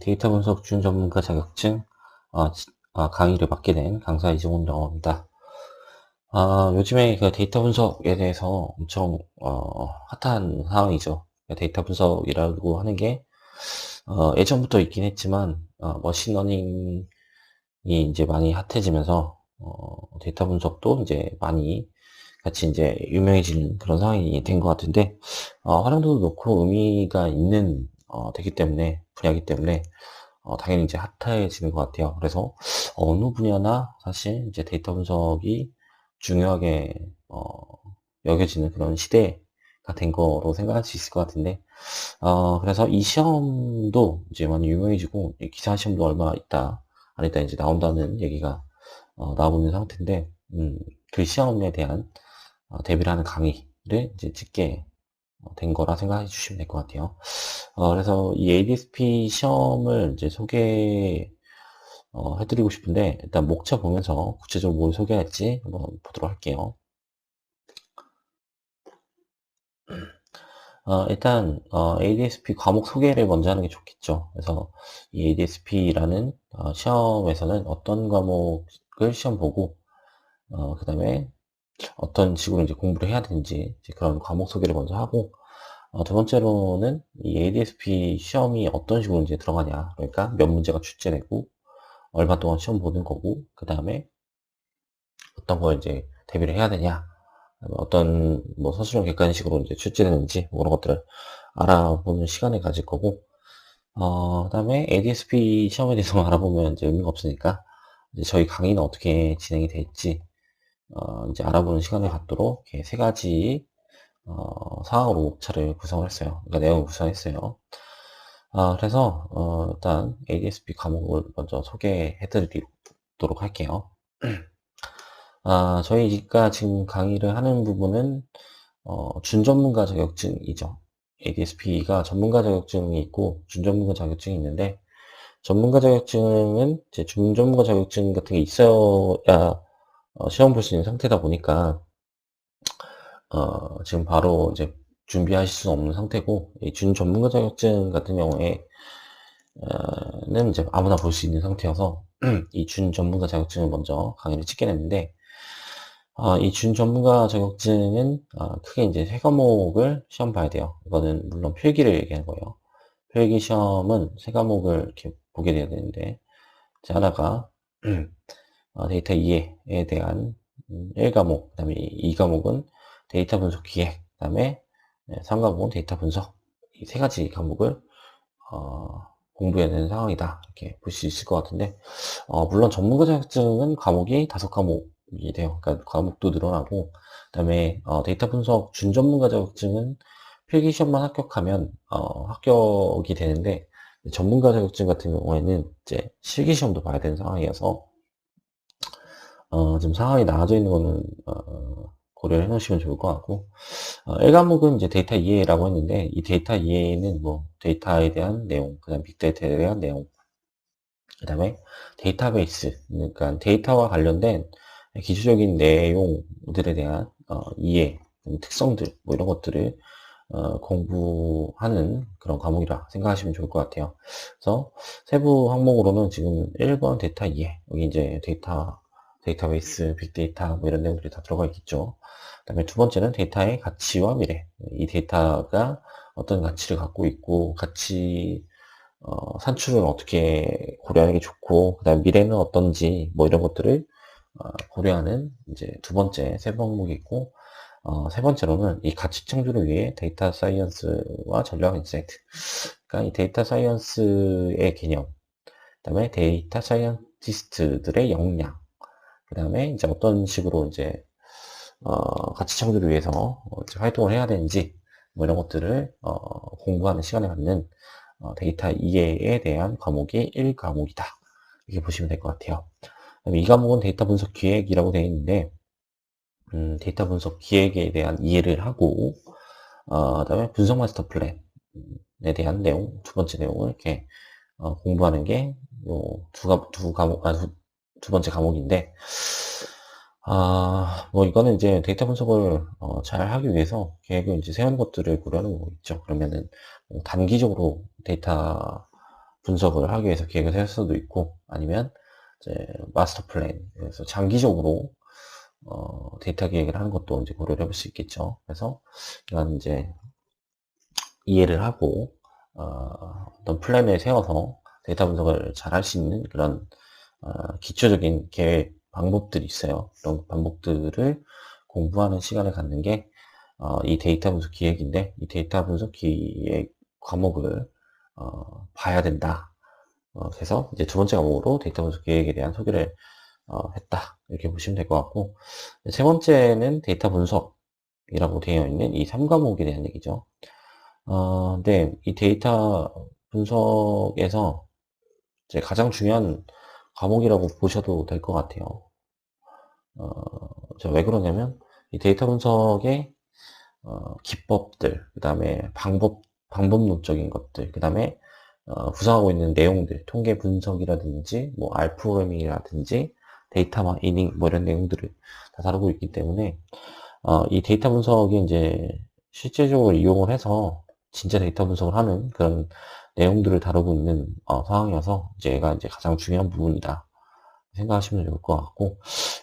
데이터 분석 준 전문가 자격증 강의를 맡게 된 강사 이종훈 영어입니다. 요즘에 그 데이터 분석에 대해서 엄청 핫한 상황이죠. 데이터 분석이라고 하는 게 예전부터 있긴 했지만 머신러닝이 이제 많이 핫해지면서 데이터 분석도 이제 많이 같이 이제 유명해지는 그런 상황이 된 것 같은데 활용도도 높고 의미가 있는 되기 때문에 분야이기 때문에 당연히 이제 핫해지는 것 같아요. 그래서 어느 분야나 사실 이제 데이터 분석이 중요하게 여겨지는 그런 시대가 된 거로 생각할 수 있을 것 같은데, 그래서 이 시험도 이제 많이 유명해지고, 이 기사 시험도 얼마 있다, 안 있다 이제 나온다는 얘기가 나오고 있는 상태인데, 그 시험에 대한 대비를 하는 강의를 이제 찍게 된 거라 생각해 주시면 될 것 같아요. 그래서 이 ADSP 시험을 이제 해드리고 싶은데, 일단 목차 보면서 구체적으로 뭘 소개할지 한번 보도록 할게요. 일단, ADSP 과목 소개를 먼저 하는 게 좋겠죠. 그래서 이 ADSP라는 시험에서는 어떤 과목을 시험 보고, 그 다음에 어떤 식으로 이제 공부를 해야 되는지 이제 그런 과목 소개를 먼저 하고, 두 번째로는 이 ADSP 시험이 어떤 식으로 이제 들어가냐. 그러니까 몇 문제가 출제되고, 얼마 동안 시험 보는 거고, 그 다음에 어떤 걸 이제 대비를 해야 되냐, 어떤 뭐 서술형 객관식으로 이제 출제되는지 뭐 그런 것들을 알아보는 시간을 가질 거고, 그다음에 ADSP 시험에 대해서 알아보면 이제 의미가 없으니까 이제 저희 강의는 어떻게 진행이 될지 이제 알아보는 시간을 갖도록 이렇게 세 가지 상황으로 목차를 구성을 했어요. 그러니까 내용을 구성했어요. 그래서 일단 ADSP 과목을 먼저 소개해 드리도록 할게요. 저희가 지금 강의를 하는 부분은 준전문가 자격증이죠. ADSP가 전문가 자격증이 있고 준전문가 자격증이 있는데, 전문가 자격증은 이제 준전문가 자격증 같은 게 있어야 시험 볼 수 있는 상태다 보니까 지금 바로 이제 준비하실 수 없는 상태고, 이 준전문가 자격증 같은 경우에 는 이제 아무나 볼 수 있는 상태여서 이 준전문가 자격증을 먼저 강의를 찍게 됐는데, 이 준전문가 자격증은 크게 이제 세 과목을 시험 봐야 돼요. 이거는 물론 필기를 얘기하는 거예요. 필기 시험은 세 과목을 이렇게 보게 돼야 되는데, 이제 하나가 데이터 이해에 대한 1과목, 그 다음에 2과목은 데이터 분석 기획, 그 다음에 3과목은 데이터 분석. 이 세 가지 과목을 공부해야 되는 상황이다, 이렇게 볼 수 있을 것 같은데, 물론 전문가 자격증은 과목이 5과목이 돼요. 그러니까 과목도 늘어나고, 그 다음에 데이터 분석 준전문가 자격증은 필기 시험만 합격하면 합격이 되는데, 전문가 자격증 같은 경우에는 이제 실기 시험도 봐야 되는 상황이어서 지금 상황이 나눠져 있는 거는 고려를 해 놓으시면 좋을 것 같고, 1과목은 이제 데이터 이해라고 했는데, 이 데이터 이해는 뭐 데이터에 대한 내용, 그다음 빅데이터에 대한 내용, 그다음에 데이터베이스, 그러니까 데이터와 관련된 기초적인 내용들에 대한 이해, 특성들 뭐 이런 것들을 공부하는 그런 과목이라 생각하시면 좋을 것 같아요. 그래서 세부 항목으로는 지금 1번 데이터 이해, 여기 이제 데이터베이스, 빅데이터 뭐 이런 내용들이 다 들어가 있겠죠. 그다음에 두 번째는 데이터의 가치와 미래. 이 데이터가 어떤 가치를 갖고 있고, 산출은 어떻게 고려하는 게 좋고, 그다음 미래는 어떤지 뭐 이런 것들을 고려하는 이제 두 번째 세 항목이 있고, 세 번째로는 이 가치 창조를 위해 데이터 사이언스와 전략 인사이트. 그러니까 이 데이터 사이언스의 개념, 그다음에 데이터 사이언티스트들의 역량, 그다음에 이제 어떤 식으로 이제 가치 창조를 위해서 이제 활동을 해야 되는지 뭐 이런 것들을 공부하는 시간을 갖는 데이터 이해에 대한 과목이 1과목이다. 이렇게 보시면 될 것 같아요. 그다음에 2과목은 데이터 분석 기획이라고 되어 있는데, 데이터 분석 기획에 대한 이해를 하고, 그다음에 분석 마스터 플랜에 대한 내용, 두 번째 내용을 이렇게 공부하는 게 두 번째 과목인데, 뭐 이거는 이제 데이터 분석을 잘 하기 위해서 계획을 이제 세우는 것들을 고려하는 거겠죠. 그러면은 단기적으로 데이터 분석을 하기 위해서 계획을 세울 수도 있고, 아니면 이제 마스터 플랜, 그래서 장기적으로 데이터 계획을 하는 것도 이제 고려를 해볼 수 있겠죠. 그래서 이런 이제 이해를 하고 어떤 플랜을 세워서 데이터 분석을 잘 할 수 있는 그런 기초적인 계획 방법들이 있어요. 그런 방법들을 공부하는 시간을 갖는 게 이 데이터 분석 기획인데, 이 데이터 분석 기획 과목을 봐야 된다. 그래서 이제 두 번째 과목으로 데이터 분석 기획에 대한 소개를 했다. 이렇게 보시면 될 것 같고, 세 번째는 데이터 분석이라고 되어 있는 이 3과목에 대한 얘기죠. 근데 이 데이터 분석에서 이제 가장 중요한 과목이라고 보셔도 될 것 같아요. 왜 그러냐면, 이 데이터 분석의 기법들, 그 다음에 방법론적인 것들, 그 다음에 구성하고 있는 내용들, 통계 분석이라든지, 뭐, R 프로그래밍이라든지, 데이터 마이닝, 뭐 이런 내용들을 다 다루고 있기 때문에, 이 데이터 분석이 이제 실제적으로 이용을 해서 진짜 데이터 분석을 하는 그런 내용들을 다루고 있는 상황이어서 이제 얘가 이제 가장 중요한 부분이다 생각하시면 좋을 것 같고,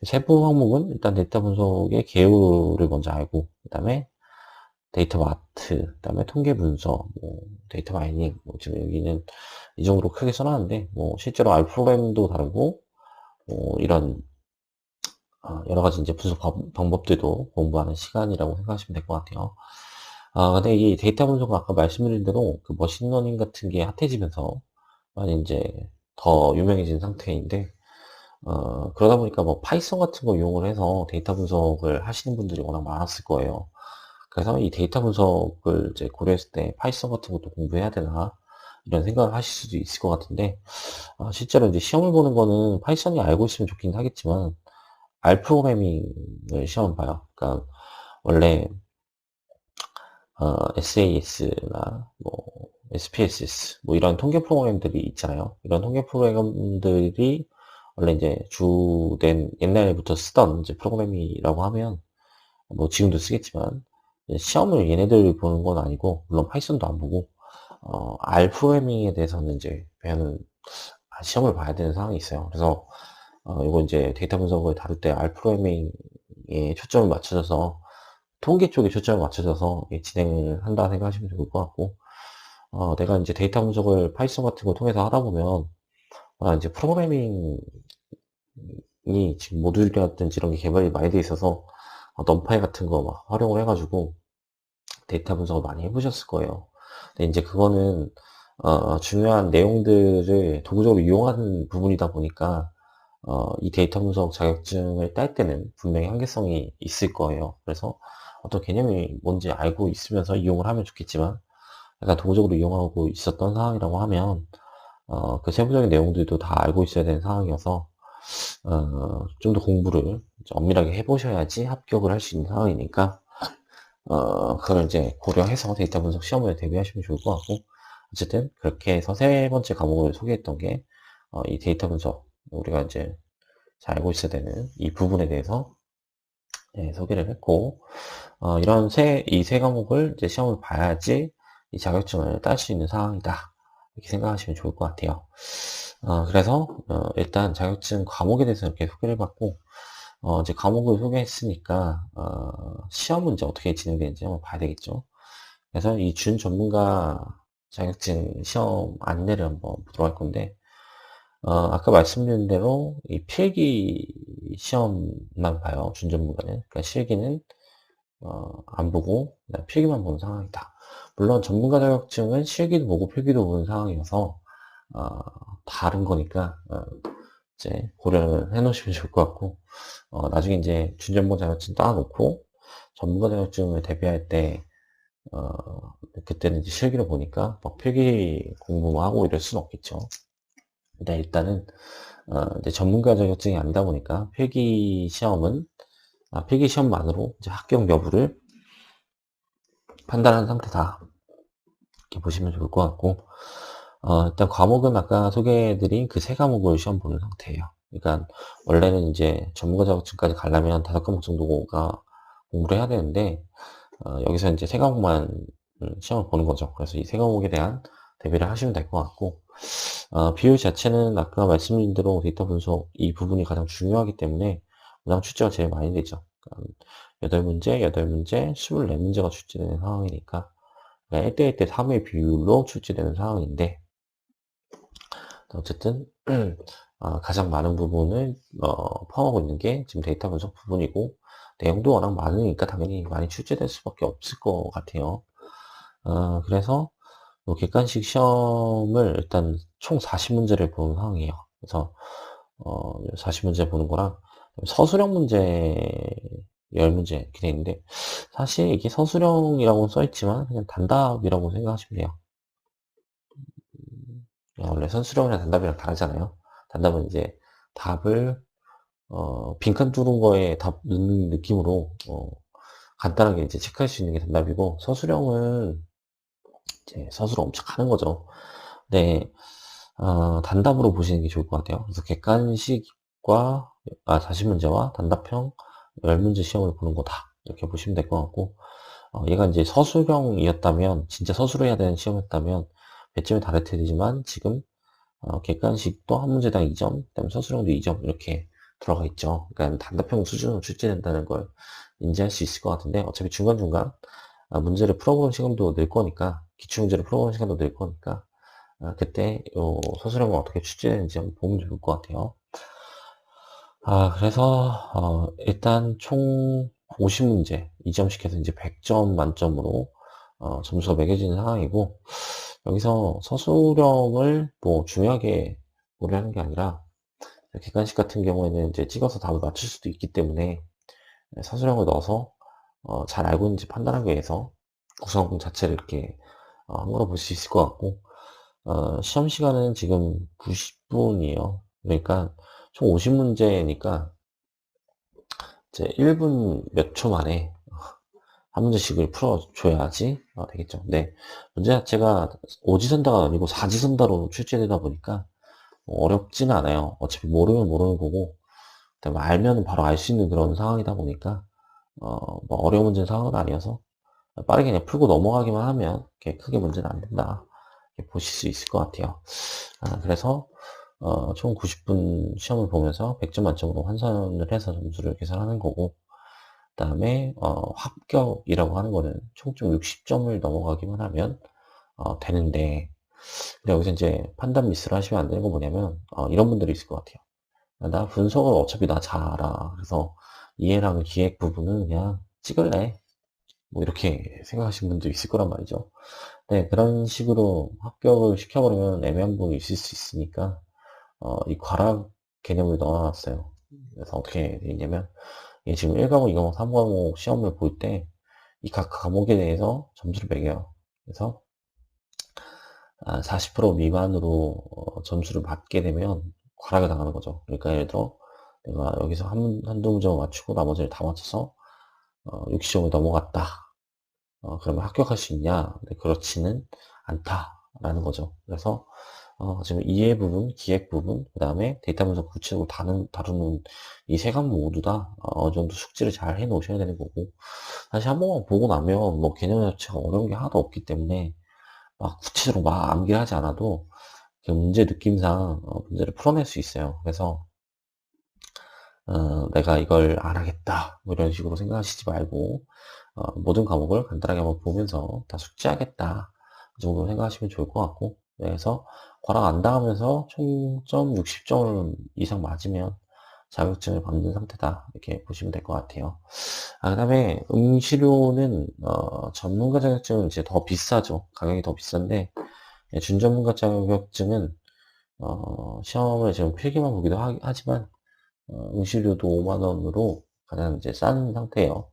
세부 항목은 일단 데이터 분석의 개요를 먼저 알고, 그 다음에 데이터 마트, 그 다음에 통계 분석, 뭐 데이터 마이닝, 뭐 지금 여기는 이 정도로 크게 써놨는데, 뭐 실제로 R 프로그램도 다르고, 뭐 이런 여러 가지 이제 분석 방법들도 공부하는 시간이라고 생각하시면 될 것 같아요. 근데 이 데이터 분석은 아까 말씀드린 대로 그 머신러닝 같은 게 핫해지면서 많이 이제 더 유명해진 상태인데, 그러다 보니까 뭐 파이썬 같은 거 이용을 해서 데이터 분석을 하시는 분들이 워낙 많았을 거예요. 그래서 이 데이터 분석을 이제 고려했을 때 파이썬 같은 것도 공부해야 되나 이런 생각을 하실 수도 있을 것 같은데, 실제로 이제 시험을 보는 거는 파이썬이 알고 있으면 좋긴 하겠지만 R 프로그래밍을 시험을 봐요. 그러니까 원래 SAS나 뭐 SPSS 뭐 이런 통계 프로그램들이 있잖아요. 이런 통계 프로그램들이 원래 이제 주된 옛날부터 쓰던 이제 프로그램이라고 하면 뭐 지금도 쓰겠지만, 시험을 얘네들 보는 건 아니고, 물론 파이썬도 안 보고 R 프로그래밍에 대해서는 이제 배우는 시험을 봐야 되는 상황이 있어요. 그래서 이거 이제 데이터 분석을 다룰 때 R 프로그래밍에 초점을 맞춰져서 통계 쪽에 초점을 맞춰져서 진행을 한다 생각하시면 좋을 것 같고, 내가 이제 데이터 분석을 파이썬 같은 거 통해서 하다 보면 이제 프로그래밍이 지금 모듈이라든지 이런 게 개발이 많이 돼 있어서 넘파이 같은 거 막 활용을 해가지고 데이터 분석을 많이 해보셨을 거예요. 근데 이제 그거는 중요한 내용들을 도구적으로 이용하는 부분이다 보니까 이 데이터 분석 자격증을 딸 때는 분명히 한계성이 있을 거예요. 그래서 어떤 개념이 뭔지 알고 있으면서 이용을 하면 좋겠지만, 약간 도구적으로 이용하고 있었던 상황이라고 하면 그 세부적인 내용들도 다 알고 있어야 되는 상황이어서 좀 더 공부를 엄밀하게 해보셔야지 합격을 할 수 있는 상황이니까, 그걸 이제 고려해서 데이터 분석 시험을 대비하시면 좋을 것 같고, 어쨌든 그렇게 해서 세 번째 과목을 소개했던 게 이 데이터 분석, 우리가 이제 잘 알고 있어야 되는 이 부분에 대해서 소개를 했고, 이 세 과목을 이제 시험을 봐야지 이 자격증을 딸 수 있는 상황이다, 이렇게 생각하시면 좋을 것 같아요. 그래서 일단 자격증 과목에 대해서 이렇게 소개를 받고, 이제 과목을 소개했으니까 시험은 이제 어떻게 진행되는지 한번 봐야 되겠죠. 그래서 이 준 전문가 자격증 시험 안내를 한번 보도록 할 건데, 아까 말씀드린 대로 이 필기 시험만 봐요. 준 전문가는. 그러니까 실기는 안 보고 그냥 필기만 보는 상황이다. 물론 전문가 자격증은 실기도 보고 필기도 보는 상황이어서 다른 거니까 이제 고려를 해 놓으시면 좋을 것 같고, 나중에 이제 준전문가 자격증 따놓고 전문가 자격증을 대비할 때 그때는 이제 실기를 보니까 막 필기 공부만 하고 이럴 수는 없겠죠. 근데 일단은 이제 전문가 자격증이 아니다 보니까 필기 시험만으로 이제 합격 여부를 판단한 상태다, 이렇게 보시면 좋을 것 같고, 일단 과목은 아까 소개해드린 그 세 과목을 시험 보는 상태예요. 그러니까 원래는 이제 전문가 자격증까지 가려면 5과목 정도가 공부를 해야 되는데, 여기서 이제 세 과목만 시험을 보는 거죠. 그래서 이 세 과목에 대한 대비를 하시면 될 것 같고, 비율 자체는 아까 말씀드린 대로 데이터 분석 이 부분이 가장 중요하기 때문에 문항 출제가 제일 많이 되죠. 그러니까 8문제, 8문제, 24문제가 출제되는 상황이니까 1대1대 3의 비율로 출제되는 상황인데, 어쨌든 가장 많은 부분을 포함하고 있는 게 지금 데이터 분석 부분이고, 내용도 워낙 많으니까 당연히 많이 출제될 수밖에 없을 것 같아요. 그래서 객관식 시험을 일단 총 40문제를 보는 상황이에요. 그래서 40문제 보는 거랑 서술형 문제 10문제 이렇게 돼 있는데, 사실 이게 서술형이라고 써있지만 그냥 단답이라고 생각하시면 돼요. 원래 서술형이랑 단답이랑 다르잖아요. 단답은 이제 답을 빈칸 뚫은 거에 답 넣는 느낌으로 간단하게 이제 체크할 수 있는 게 단답이고, 서술형은 이제 서술을 엄청 하는 거죠. 네, 단답으로 보시는 게 좋을 것 같아요. 그래서 객관식과 40문제와 단답형 10문제 시험을 보는 거다, 이렇게 보시면 될 것 같고, 얘가 이제 서술형이었다면, 진짜 서술을 해야 되는 시험이었다면 배점이 다를 테지만, 지금 객관식도 한 문제당 2점, 그다음에 서술형도 2점 이렇게 들어가 있죠. 그러니까 단답형 수준으로 출제된다는 걸 인지할 수 있을 것 같은데, 어차피 중간중간 문제를 풀어보는 시간도 늘 거니까, 기출문제를 풀어보는 시간도 늘 거니까, 그때 요 서술형은 어떻게 출제되는지 한번 보면 좋을 것 같아요. 그래서 일단 총 50문제 2점씩 해서 이제 100점 만점으로 점수가 매겨지는 상황이고, 여기서 서술형을 뭐 중요하게 고려하는 게 아니라, 객관식 같은 경우에는 이제 찍어서 답을 맞출 수도 있기 때문에 서술형을 넣어서 잘 알고 있는지 판단하기 위해서 구성 자체를 이렇게 한거로 볼 수 있을 것 같고, 시험 시간은 지금 90분이에요. 그러니까 총 50문제니까 이제 1분 몇 초 만에 한 문제씩을 풀어줘야지 되겠죠. 네, 문제 자체가 오지선다가 아니고 사지선다로 출제되다 보니까 어렵지는 않아요. 어차피 모르면 모르는 거고, 그다음에 알면 바로 알 수 있는 그런 상황이다 보니까 뭐 어려운 문제 상황은 아니어서 빠르게 그냥 풀고 넘어가기만 하면 크게 문제는 안 된다, 이렇게 보실 수 있을 것 같아요. 그래서 총 90분 시험을 보면서 100점 만점으로 환산을 해서 점수를 계산하는 거고, 그 다음에 합격이라고 하는 거는 총점 60점을 넘어가기만 하면 되는데, 근데 여기서 이제 판단 미스를 하시면 안 되는 건 뭐냐면, 이런 분들이 있을 것 같아요. 나 분석을 어차피 나 잘 알아, 그래서 이해랑 기획 부분은 그냥 찍을래, 뭐 이렇게 생각하시는 분도 있을 거란 말이죠. 네, 그런 식으로 합격을 시켜버리면 애매한 부분이 있을 수 있으니까 이 과락 개념을 넣어놨어요. 그래서 어떻게 돼 있냐면, 이게 지금 1과목, 2과목, 3과목 시험을 볼 때 이 각 과목에 대해서 점수를 매겨요. 그래서 40% 미만으로 점수를 받게 되면 과락을 당하는 거죠. 그러니까 예를 들어 내가 여기서 한두 문제만 맞추고 나머지를 다 맞춰서 60점을 넘어갔다. 그러면 합격할 수 있냐? 네, 그렇지는 않다라는 거죠. 그래서 지금 이해 부분, 기획 부분, 그 다음에 데이터 분석 구체적으로 다루는 이 세 과목 모두 다 어느 정도 숙지를 잘 해 놓으셔야 되는 거고, 사실 한 번만 보고 나면 뭐 개념 자체가 어려운 게 하나도 없기 때문에 막 구체적으로 막 암기를 하지 않아도 그 문제 느낌상 문제를 풀어낼 수 있어요. 그래서 내가 이걸 안 하겠다, 뭐 이런 식으로 생각하시지 말고 모든 과목을 간단하게 한번 보면서 다 숙지하겠다, 그 정도 생각하시면 좋을 것 같고, 그래서 과락 안 당하면서 총점 60점 이상 맞으면 자격증을 받는 상태다, 이렇게 보시면 될 것 같아요. 그 다음에 응시료는 전문가 자격증은 이제 더 비싸죠. 가격이 더 비싼데, 준전문가 자격증은 시험을 지금 필기만 보기도 하지만 응시료도 5만 원으로 가장 이제 싼 상태예요.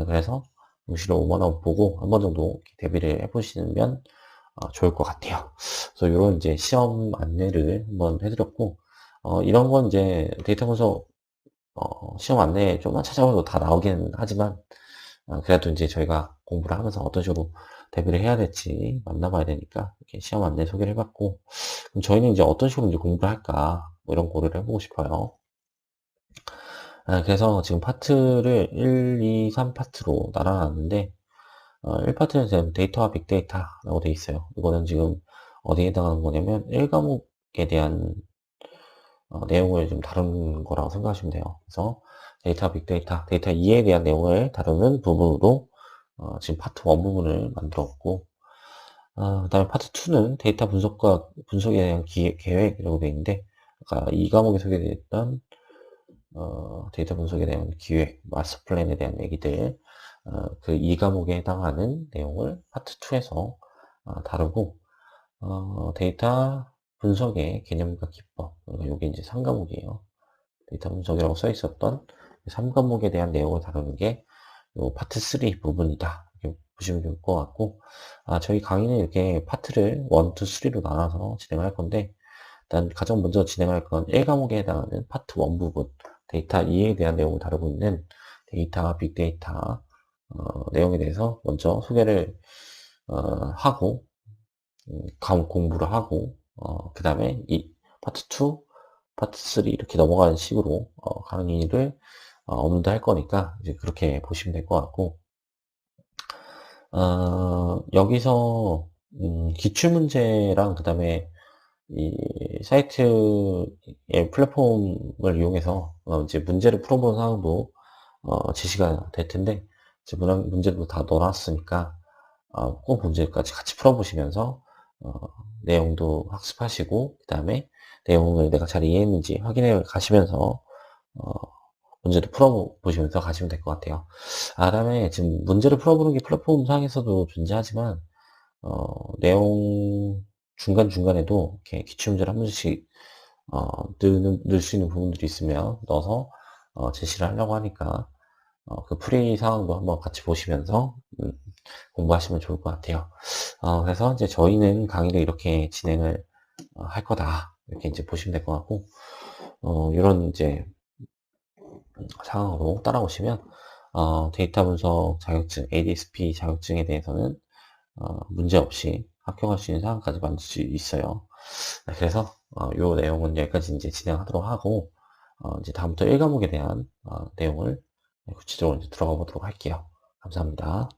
그래서 응시료 5만 원 보고 한 번 정도 대비를 해보시면 좋을 것 같아요. 그래서 이런 이제 시험 안내를 한번 해드렸고, 이런 건 이제 데이터 분석 시험 안내 좀만 찾아봐도 다 나오긴 하지만, 그래도 이제 저희가 공부를 하면서 어떤 식으로 대비를 해야 될지 만나봐야 되니까 이렇게 시험 안내 소개를 해봤고, 그럼 저희는 이제 어떤 식으로 이제 공부를 할까, 뭐 이런 고려를 해보고 싶어요. 그래서 지금 파트를 1, 2, 3파트로 나눠놨는데, 1파트는 지금 데이터와 빅데이터라고 돼 있어요. 이거는 지금 어디에 해당하는 거냐면 1과목에 대한 내용을 좀 다루는 거라고 생각하시면 돼요. 그래서 데이터, 빅데이터, 데이터 2에 대한 내용을 다루는 부분으로 지금 파트 1 부분을 만들었고, 그다음에 파트 2는 데이터 분석과 분석에 대한 계획이라고 되어 있는데, 아까 이 과목에 소개됐던 데이터 분석에 대한 기획, 마스터 플랜에 대한 얘기들, 그 이 과목에 해당하는 내용을 파트 2에서 다루고, 데이터 분석의 개념과 기법, 그러니까 요게 이제 3과목이에요. 데이터 분석이라고 써 있었던 3과목에 대한 내용을 다루는 게 요 파트 3 부분이다. 이렇게 보시면 좋을 것 같고, 저희 강의는 이렇게 파트를 1, 2, 3로 나눠서 진행을 할 건데, 일단 가장 먼저 진행할 건 1과목에 해당하는 파트 1 부분, 데이터 2에 대한 내용을 다루고 있는 데이터, 빅데이터 내용에 대해서 먼저 소개를 하고, 과목 공부를 하고, 그 다음에 이 파트 2, 파트 3 이렇게 넘어가는 식으로 강의를 업로드 할 거니까 이제 그렇게 보시면 될 것 같고, 여기서 기출문제랑 그 다음에 이 사이트의 플랫폼을 이용해서 이제 문제를 풀어보는 상황도 제시가 될 텐데, 이제 문제도 다 넣어놨으니까 꼭 문제까지 같이 풀어보시면서 어, 내용도 학습하시고, 그 다음에 내용을 내가 잘 이해했는지 확인해 가시면서 어, 문제도 풀어보시면서 가시면 될 것 같아요. 그다음에 지금 문제를 풀어보는 게 플랫폼 상에서도 존재하지만 내용 중간중간에도 이렇게 기출문제를 한 문제씩 넣을 수 있는 부분들이 있으면 넣어서 제시를 하려고 하니까 그 풀이 상황도 한번 같이 보시면서 공부하시면 좋을 것 같아요. 그래서 이제 저희는 강의를 이렇게 진행을 할 거다. 이렇게 이제 보시면 될 것 같고, 이런 이제 상황으로 따라오시면, 데이터 분석 자격증, ADSP 자격증에 대해서는 문제 없이 합격할 수 있는 상황까지 만들 수 있어요. 그래서 요 내용은 여기까지 이제 진행하도록 하고, 이제 다음부터 1과목에 대한 내용을 구체적으로 이제 들어가 보도록 할게요. 감사합니다.